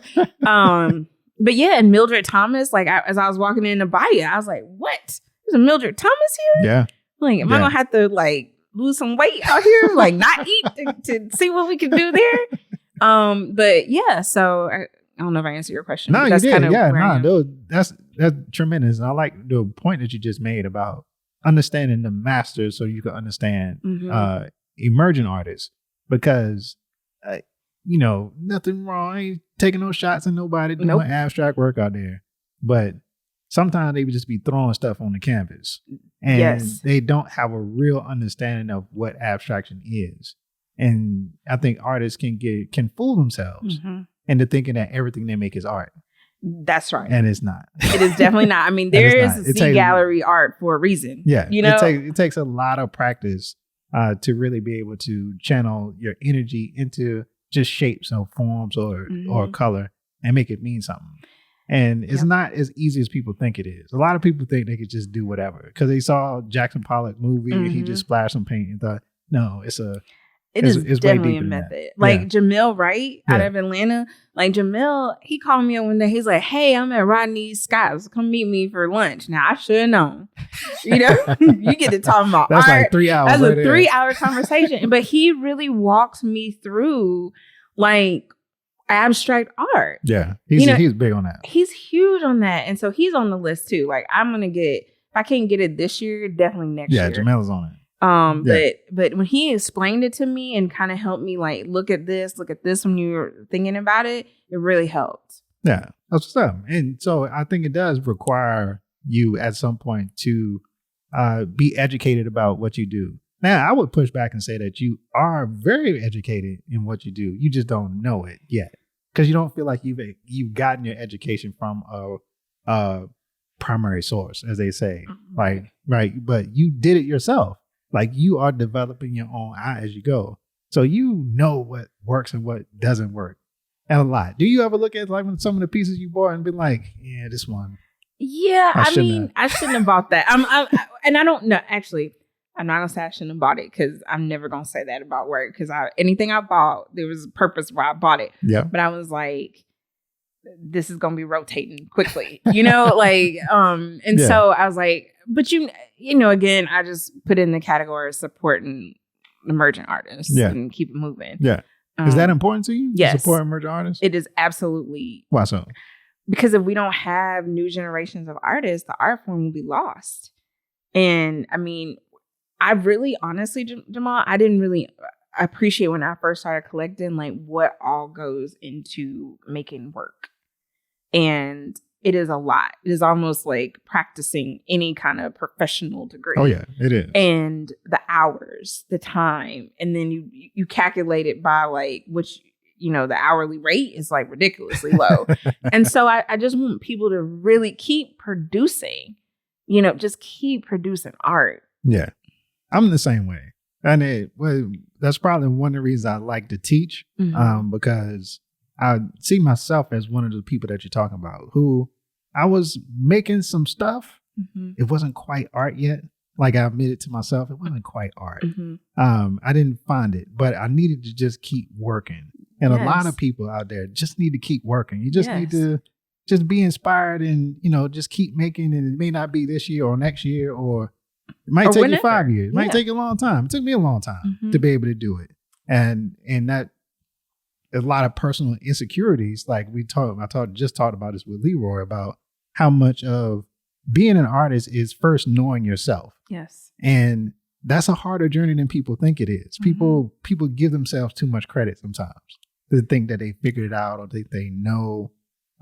But yeah, and Mildred Thomas, like as I was walking in the Bahia, I was like, what? There's a Mildred Thomas here? Yeah. Like, am I gonna have to like lose some weight out here? Like not eat to see what we can do there? But yeah, so I don't know if I answered your question. No, that's you did. Kind of that's tremendous. And I like the point that you just made about understanding the masters so you can understand emerging artists because nothing wrong. I ain't taking no shots at nobody doing abstract work out there. But sometimes they would just be throwing stuff on the canvas. And they don't have a real understanding of what abstraction is. And I think artists can fool themselves into thinking that everything they make is art. That's right. And it's not. It is definitely not. I mean, there is C gallery art for a reason. Yeah. It takes a lot of practice to really be able to channel your energy into just shapes or forms or color and make it mean something. And it's not as easy as people think it is. A lot of people think they could just do whatever because they saw Jackson Pollock movie and he just splashed some paint and thought, No, it's definitely a method. Like Jamil Wright out of Atlanta. Like Jamil, he called me up one day. He's like, "Hey, I'm at Rodney Scott's. Come meet me for lunch." Now I should have known. You get to talk about that's art. Like 3 hours. That's a 3-hour conversation. But he really walks me through like abstract art. Yeah, he's big on that. He's huge on that, and so he's on the list too. Like I'm gonna get. If I can't get it this year, definitely next year. Yeah, Jamil's on it. But when he explained it to me and kind of helped me like look at this when you were thinking about it, it really helped. Yeah, that's what's up. And so I think it does require you at some point to be educated about what you do. Now, I would push back and say that you are very educated in what you do. You just don't know it yet because you don't feel like you've gotten your education from a primary source, as they say. Like, right. But you did it yourself. Like you are developing your own eye as you go. So you know what works and what doesn't work. And a lot. Do you ever look at like some of the pieces you bought and be like, yeah, this one? Yeah, I shouldn't have bought that. And I don't know. Actually, I'm not gonna say I shouldn't have bought it because I'm never gonna say that about work. Because anything I bought, there was a purpose why I bought it. Yeah. But I was like, this is gonna be rotating quickly, and so I was like, but again, I just put it in the category of supporting emergent artists and keep it moving. Yeah. Is that important to you? Yes. To support emergent artists? It is absolutely. Why so? Because if we don't have new generations of artists, the art form will be lost. And I mean, I really, honestly, Jamal, I didn't really appreciate when I first started collecting, like what all goes into making work. And it is a lot. It is almost like practicing any kind of professional degree. Oh, yeah, it is. And the hours, the time, and then you calculate it by like, which, the hourly rate is like ridiculously low. And so I just want people to really keep producing, just keep producing art. Yeah, I'm the same way. And that's probably one of the reasons I like to teach, because I see myself as one of the people that you're talking about who I was making some stuff. It wasn't quite art yet. Like I admitted to myself, it wasn't quite art. I didn't find it, but I needed to just keep working. And a lot of people out there just need to keep working. You just need to just be inspired and, just keep making. And it may not be this year or next year, or it might take you 5 years. It might take you a long time. It took me a long time to be able to do it. And that a lot of personal insecurities, like I just talked about this with Leroy about how much of being an artist is first knowing yourself. Yes. And that's a harder journey than people think it is. People give themselves too much credit sometimes. They think that they figured it out or they know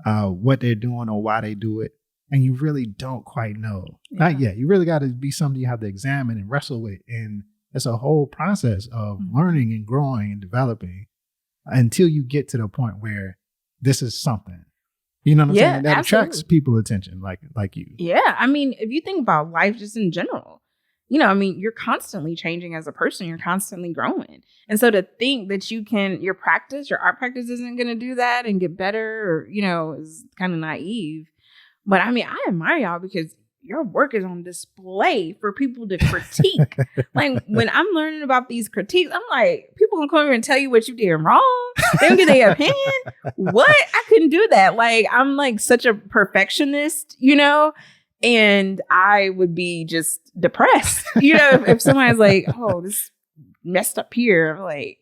what they're doing or why they do it. And you really don't quite know. Not yet. You really got to be something you have to examine and wrestle with. And it's a whole process of learning and growing and developing until you get to the point where this is something. You know what I'm saying? That attracts people's attention like you. Yeah. I mean, if you think about life just in general, you're constantly changing as a person. You're constantly growing. And so to think that your art practice isn't going to do that and get better, or, is kind of naive. But I mean, I admire y'all because your work is on display for people to critique. Like when I'm learning about these critiques, I'm like, people gonna come over and tell you what you did wrong. They don't get their opinion. What? I couldn't do that. Like I'm like such a perfectionist, and I would be just depressed. If somebody's like, oh, this messed up here, I'm like,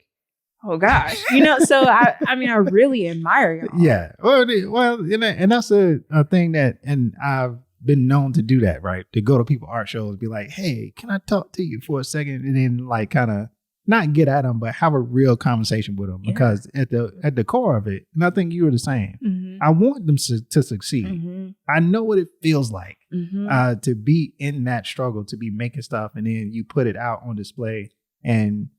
oh gosh, so I mean, I really admire y'all. Yeah. Well, and that's a thing that, and I've been known to do that, right? To go to people art shows, be like, hey, can I talk to you for a second? And then like kind of not get at them, but have a real conversation with them because at the core of it, and I think you were the same. I want them to succeed. I know what it feels like to be in that struggle, to be making stuff, and then you put it out on display, and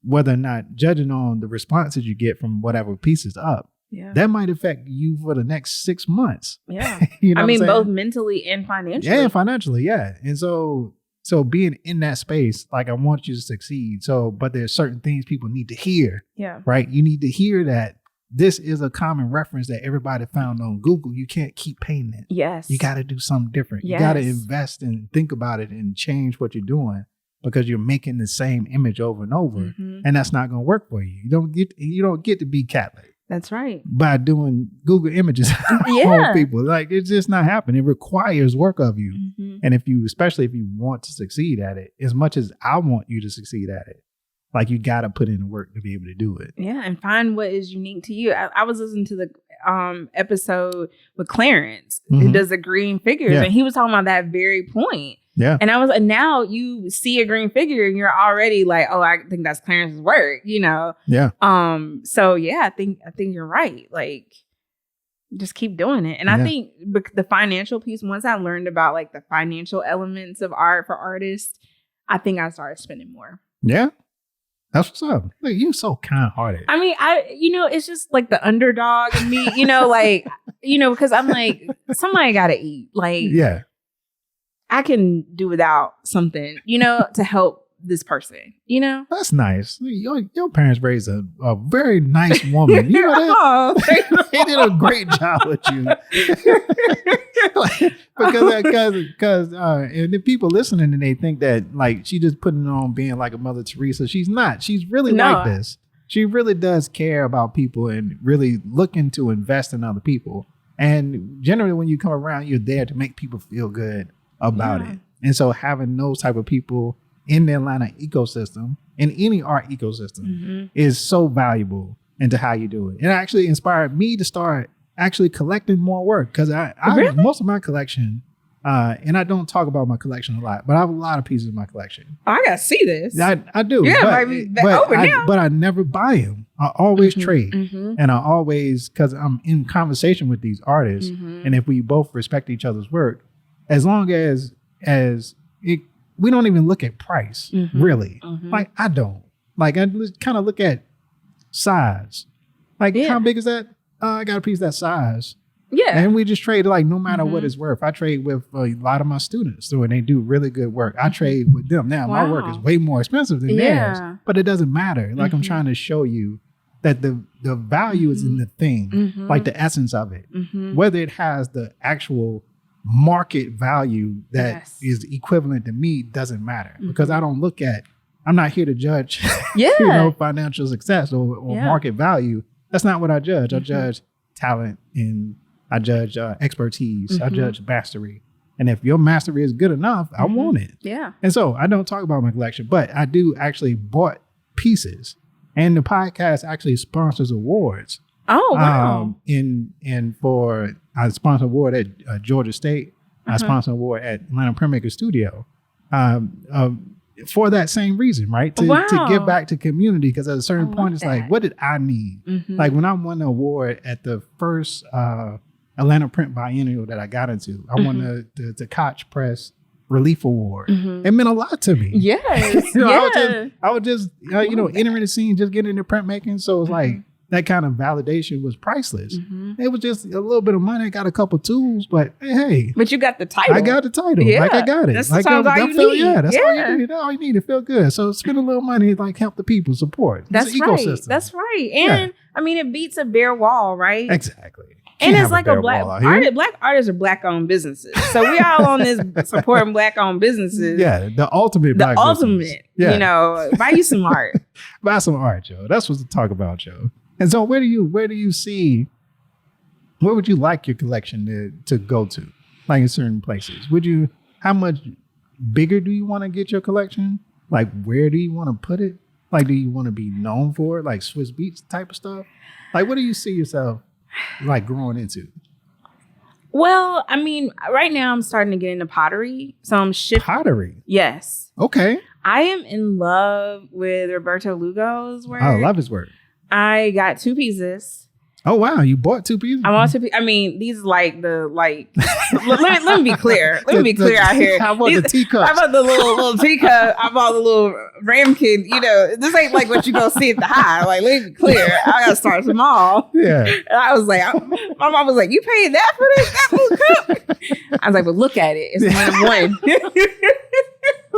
whether or not judging on the responses you get from whatever piece is up, that might affect you for the next 6 months. Yeah. I mean, both mentally and financially. Yeah, financially. Yeah. And so being in that space, like I want you to succeed. But there's certain things people need to hear. Yeah. Right. You need to hear that this is a common reference that everybody found on Google. You can't keep painting it. Yes. You got to do something different. You got to invest and think about it and change what you're doing. because you're making the same image over and over, and that's not going to work for you. You don't get to be Catlett. That's right. By doing Google images on people. Like, it's just not happening. It requires work of you. And especially if you want to succeed at it, as much as I want you to succeed at it, like, you got to put in the work to be able to do it. Yeah. And find what is unique to you. I was listening to the episode with Clarence, who does the green figures, and he was talking about that very point. Yeah. And I was like, now you see a green figure and you're already like, oh, I think that's Clarence's work, you know? Yeah. So yeah, I think you're right. Like, just keep doing it. And I think the financial piece, once I learned about like the financial elements of art for artists, I think I started spending more. Yeah. That's what's up. Look, you're so kind-hearted. I mean, it's just like the underdog in me, like, because I'm like, somebody got to eat. Like, yeah. I can do without something, to help this person, That's nice. Your parents raised a very nice woman. You know that? They did a great job with you. Because and the people listening and they think that like she just putting on being like a Mother Teresa. She's not. She's really like this. She really does care about people and really looking to invest in other people. And generally when you come around, you're there to make people feel good about it. And so having those type of people in the Atlanta ecosystem, in any art ecosystem, is so valuable into how you do it. It actually inspired me to start actually collecting more work, because I most of my collection, and I don't talk about my collection a lot, but I have a lot of pieces of my collection. Oh, I gotta see this. I do. Yeah, but I never buy them. I always trade, and I always, because I'm in conversation with these artists, and if we both respect each other's work, as long as it, we don't even look at price, really. Like, I don't. Like, I kind of look at size. Like, how big is that? I got a piece that size. Yeah. And we just trade, like, no matter what it's worth. I trade with a lot of my students, and they do really good work. I trade with them. Now, my work is way more expensive than theirs, but it doesn't matter. Like, I'm trying to show you that the value is in the thing, like the essence of it. Whether it has the actual market value that is equivalent to me doesn't matter, because I don't look at, I'm not here to judge financial success or market value. That's not what I judge. I judge talent, and I judge expertise. I judge mastery. And if your mastery is good enough, I want it. Yeah. And so I don't talk about my collection, but I do actually bought pieces, and the podcast actually sponsors awards. Oh, wow. I sponsor an award at Georgia State. I sponsor an award at Atlanta Printmaker Studio for that same reason, right? To give back to community, because at a certain point, it's like, what did I need? Like, when I won the award at the first Atlanta Print Biennial that I got into, I won the Koch Press Relief Award. It meant a lot to me. Yes. I was just entering the scene, just getting into printmaking. So it's like, that kind of validation was priceless. It was just a little bit of money. I got a couple tools, but hey. But you got the title. I got the title. Yeah. Like, I got it. That's all you need. Yeah, that's all you need. All you need to feel good. So spend a little money, like, help the people, support. That's right. Ecosystem. That's right. And I mean, it beats a bare wall, right? Exactly. And it's like a black artists are black-owned businesses. So we all on this supporting black-owned businesses. Yeah, the ultimate black business. Buy you some art. Buy some art, Joe. That's what to talk about, Joe. And so where would you like your collection to go to? Like, in certain places? How much bigger do you want to get your collection? Like, where do you want to put it? Like, do you want to be known for it? Like Swiss Beats type of stuff? Like, what do you see yourself like growing into? Well, I mean, right now I'm starting to get into pottery. So I'm shifting. Pottery? Yes. Okay. I am in love with Roberto Lugo's work. I love his work. I got 2 pieces. Oh, wow. You bought 2 pieces? I bought 2 pieces. I mean, these let me be clear. Let me be clear out here. How about the teacup? How about the little teacup? I bought the little ramekin. This ain't like what you go see at the high. Like, let me be clear. I got to start small. Yeah. And I was like, my mom was like, you paid that for this? That little cup? I was like, but look at it. It's 1 of 1.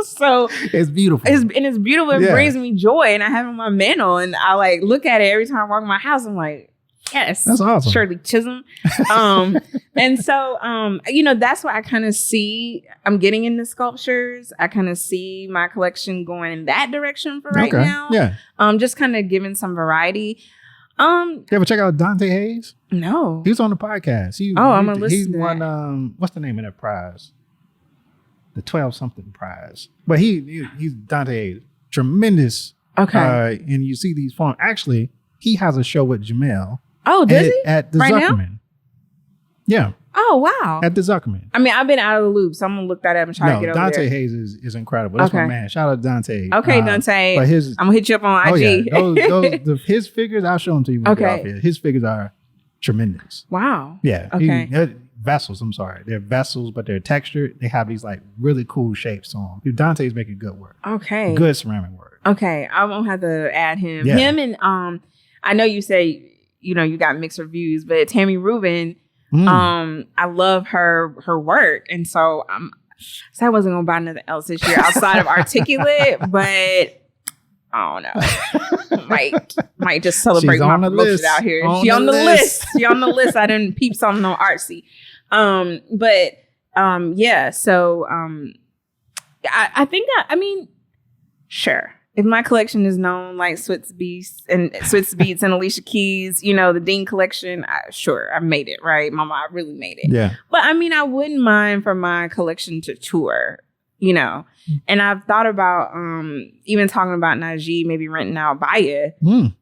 So it's beautiful. It's beautiful. It brings me joy. And I have it on my mantle. And I like look at it every time I walk in my house. I'm like, Yes. That's awesome. Shirley Chisholm. And so, that's what I kind of see. I'm getting into sculptures. I kind of see my collection going in that direction for right now. Yeah. Just kind of giving some variety. You ever check out Dante Hayes? No. He was on the podcast. I'm going to listen to that. He won, what's the name of that prize? The 12-something prize. But he's Dante Hayes. Tremendous. Okay. And you see these forms. Actually, he has a show with Jamel. Oh, does he? At the right Zuckerman. Now? Yeah. Oh, wow. At the Zuckerman. I mean, I've been out of the loop, so I'm going to look that up and try to get over Dante there. Hayes is incredible. That's my man. Shout out to Dante. Okay, Dante. But I'm going to hit you up on IG. Oh, yeah. His figures, I'll show them to you when we get off here. His figures are tremendous. Wow. Yeah. Okay. Vessels, I'm sorry. They're vessels, but they're textured. They have these like really cool shapes on them. Dante's making good work. Okay. Good ceramic work. Okay. I won't have to add him. Yeah. Him and I know you say, you got mixed reviews, but Tammy Rubin, I love her work. And so I wasn't gonna buy nothing else this year outside of Articulate, but I don't know. might just celebrate my promotion out here. She on the list. She on the list. I didn't peep something on Artsy. Yeah. So I think that, I mean, sure. If my collection is known like Switz Beats and Alicia Keys, the Dean collection, I made it, right? Mama, I really made it. Yeah. But I mean, I wouldn't mind for my collection to tour, And I've thought about even talking about Najee, maybe renting out Baya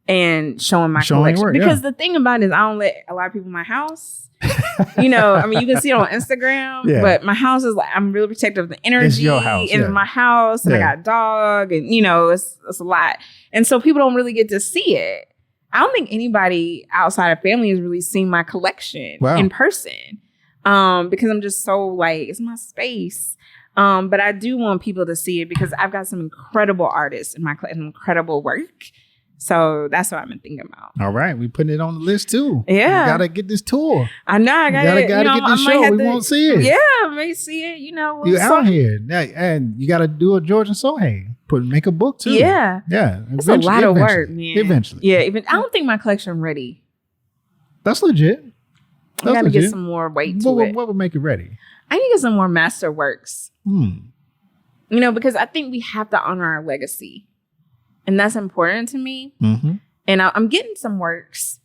and showing my collection. Work, because the thing about it is I don't let a lot of people in my house. I mean, you can see it on Instagram, but my house is like, I'm really protective of the energy. It's your house. It's my house, and I got a dog, and it's a lot. And so people don't really get to see it. I don't think anybody outside of family has really seen my collection in person. Because I'm just so like, it's my space. But I do want people to see it because I've got some incredible artists in my collection, incredible work. So that's what I've been thinking about. All right. We putting it on the list too. Yeah. You got to get this tour. I know. I got to get this show. We won't see it. Yeah, I may see it. You're out here. And you got to do a George and Sohail. Make a book too. Yeah. Yeah. It's a lot of work, man. Eventually. Yeah. I don't think my collection ready. That's legit. I got to get some more weight to it. What would make it ready? I need to get some more masterworks. Because I think we have to honor our legacy. And that's important to me. Mm-hmm. And I'm getting some works,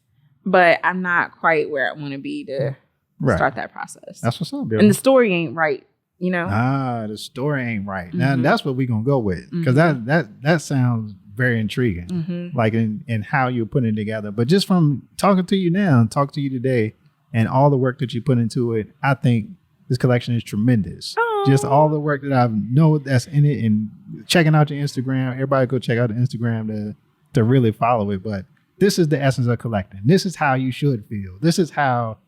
but I'm not quite where I want to be to start that process. That's what's up, baby. And the story ain't right, the story ain't right. Mm-hmm. Now, that's what we're going to go with. Because that sounds very intriguing. Mm-hmm. Like in how you're putting it together. But just from talking to you now, talking to you today, and all the work that you put into it, I think this collection is tremendous. Aww. Just all the work that I know that's in it, and checking out your Instagram. Everybody go check out the Instagram to really follow it. But this is the essence of collecting. This is how you should feel. This is how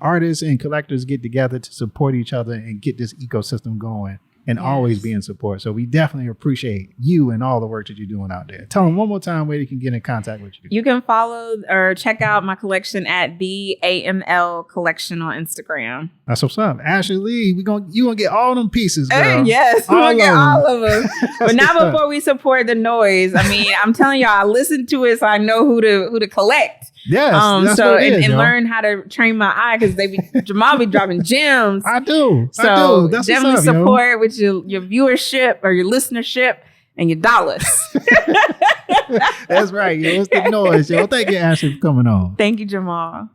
artists and collectors get together to support each other and get this ecosystem going and always be in support. So we definitely appreciate you and all the work that you're doing out there. Tell them one more time where they can get in contact with you. You can follow or check out my collection at the AML Collection on Instagram. That's what's up. Ashley Lee, you gonna get all them pieces, girl. Yes, we're gonna get all of them. But not before we support the Noize. I mean, I'm telling y'all, I listen to it so I know who to collect. Yes, that's what it is, and learn how to train my eye because Jamal be dropping gems. I do. That's definitely support with your viewership or your listenership and your dollars. That's right. It's the Noize, yo. Thank you, Ashley, for coming on. Thank you, Jamal.